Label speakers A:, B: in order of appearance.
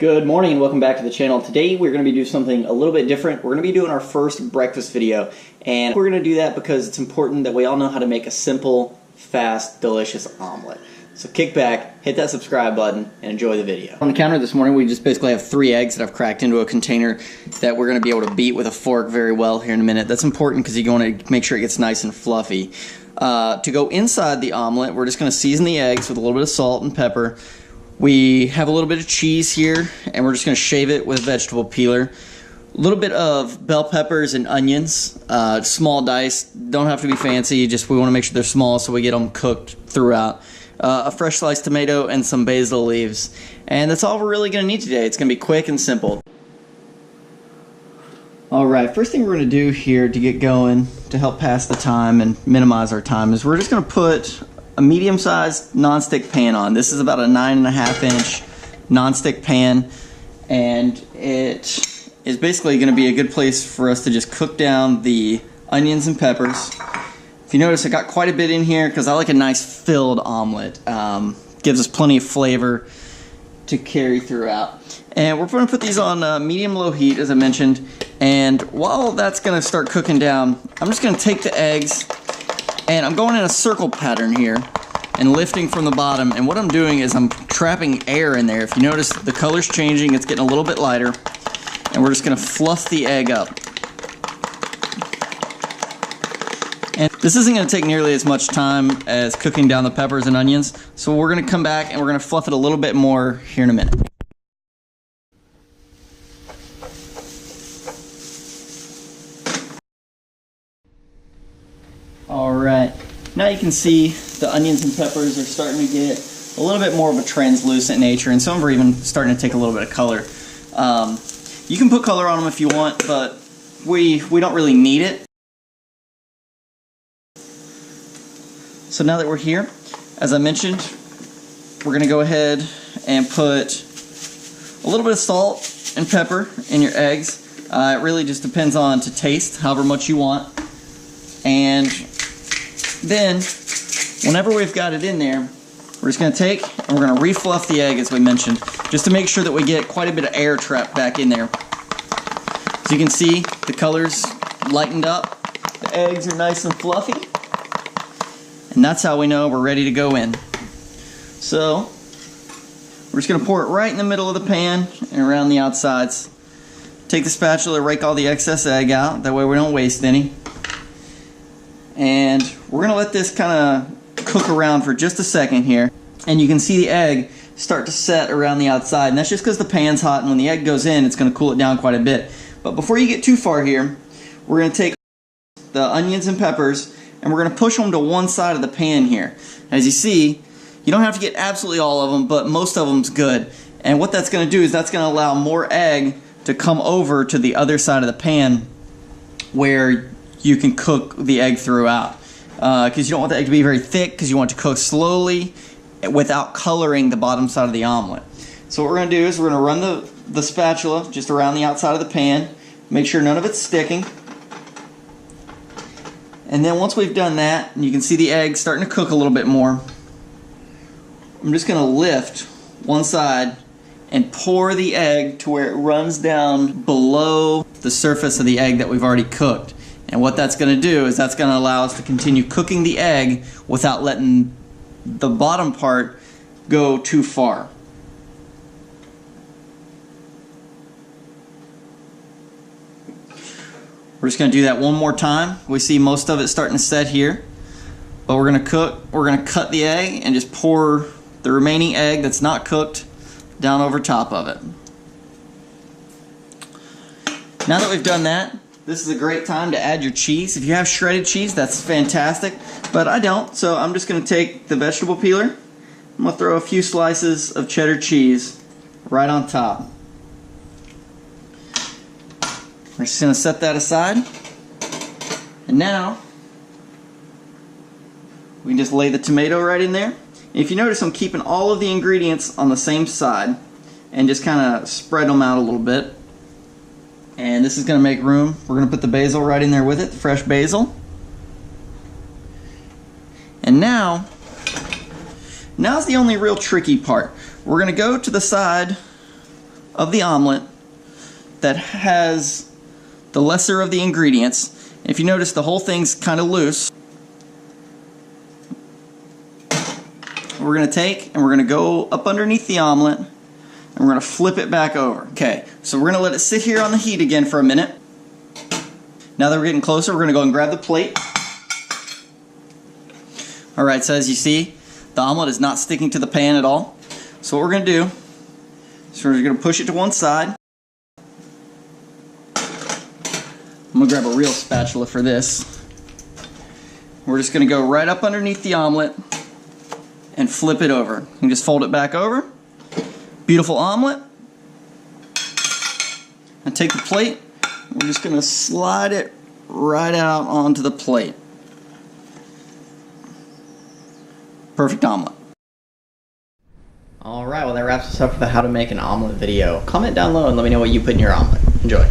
A: Good morning and welcome back to the channel. Today we're going to be doing something a little bit different. We're going to be doing our first breakfast video, and we're going to do that because it's important that we all know how to make a simple, fast, delicious omelet. So kick back, hit that subscribe button, and enjoy the video. On the counter this morning we just basically have 3 eggs that I've cracked into a container that we're going to be able to beat with a fork very well here in a minute. That's important because you want to make sure it gets nice and fluffy. To go inside the omelet, we're just going to season the eggs with a little bit of salt and pepper. We have a little bit of cheese here, and we're just going to shave it with a vegetable peeler. A little bit of bell peppers and onions, small dice. Don't have to be fancy, just we want to make sure they're small so we get them cooked throughout. A fresh sliced tomato and some basil leaves. And that's all we're really going to need today. It's going to be quick and simple. Alright, first thing we're going to do here to get going, to help pass the time and minimize our time, is we're just going to put a medium-sized non-stick pan on. This is about a 9.5-inch non-stick pan, and it is basically going to be a good place for us to just cook down the onions and peppers. If you notice, I got quite a bit in here because I like a nice filled omelet. Gives us plenty of flavor to carry throughout. And we're going to put these on medium-low heat, as I mentioned, and while that's going to start cooking down, I'm just going to take the eggs, and I'm going in a circle pattern here and lifting from the bottom, and what I'm doing is I'm trapping air in there. If you notice, the color's changing, it's getting a little bit lighter, and we're just going to fluff the egg up. And this isn't going to take nearly as much time as cooking down the peppers and onions, so we're going to come back and we're going to fluff it a little bit more here in a minute. Alright, now you can see the onions and peppers are starting to get a little bit more of a translucent nature, and some of them are even starting to take a little bit of color. You can put color on them if you want, but we don't really need it. So now that we're here, as I mentioned, we're going to go ahead and put a little bit of salt and pepper in your eggs. It really just depends on to taste, however much you want. And then, whenever we've got it in there, we're just going to take and we're going to refluff the egg, as we mentioned, just to make sure that we get quite a bit of air trapped back in there. As you can see, the color's lightened up, the eggs are nice and fluffy, and that's how we know we're ready to go in. So, we're just going to pour it right in the middle of the pan and around the outsides. Take the spatula, rake all the excess egg out, that way we don't waste any. And we're going to let this kind of cook around for just a second here. And you can see the egg start to set around the outside. And that's just because the pan's hot, and when the egg goes in, it's going to cool it down quite a bit. But before you get too far here, we're going to take the onions and peppers, and we're going to push them to one side of the pan here. As you see, you don't have to get absolutely all of them, but most of them's good. And what that's going to do is that's going to allow more egg to come over to the other side of the pan where you can cook the egg throughout, because you don't want the egg to be very thick, because you want it to cook slowly without coloring the bottom side of the omelet. So what we're going to do is we're going to run the spatula just around the outside of the pan, make sure none of it's sticking, and then once we've done that, and you can see the egg starting to cook a little bit more, I'm just going to lift one side and pour the egg to where it runs down below the surface of the egg that we've already cooked. And what that's going to do is that's going to allow us to continue cooking the egg without letting the bottom part go too far. We're just going to do that one more time. We see most of it starting to set here. But we're going to cut the egg and just pour the remaining egg that's not cooked down over top of it. Now that we've done that, this is a great time to add your cheese. If you have shredded cheese, that's fantastic, but I don't, so I'm just going to take the vegetable peeler. I'm going to throw a few slices of cheddar cheese right on top. We're just going to set that aside, and now we can just lay the tomato right in there. If you notice, I'm keeping all of the ingredients on the same side and just kind of spread them out a little bit. And this is going to make room. We're going to put the basil right in there with it, the fresh basil. And now's the only real tricky part. We're going to go to the side of the omelet that has the lesser of the ingredients. If you notice, the whole thing's kind of loose. We're going to take and we're going to go up underneath the omelet and we're going to flip it back over. Okay, so we're going to let it sit here on the heat again for a minute. Now that we're getting closer, we're going to go and grab the plate. Alright, so as you see, the omelet is not sticking to the pan at all. So what we're going to do is we're going to push it to one side. I'm going to grab a real spatula for this. We're just going to go right up underneath the omelet and flip it over. You can just fold it back over. Beautiful omelet. And take the plate. We're just going to slide it right out onto the plate. Perfect omelet. Alright, well that wraps us up for the how to make an omelet video. Comment down below and let me know what you put in your omelet. Enjoy.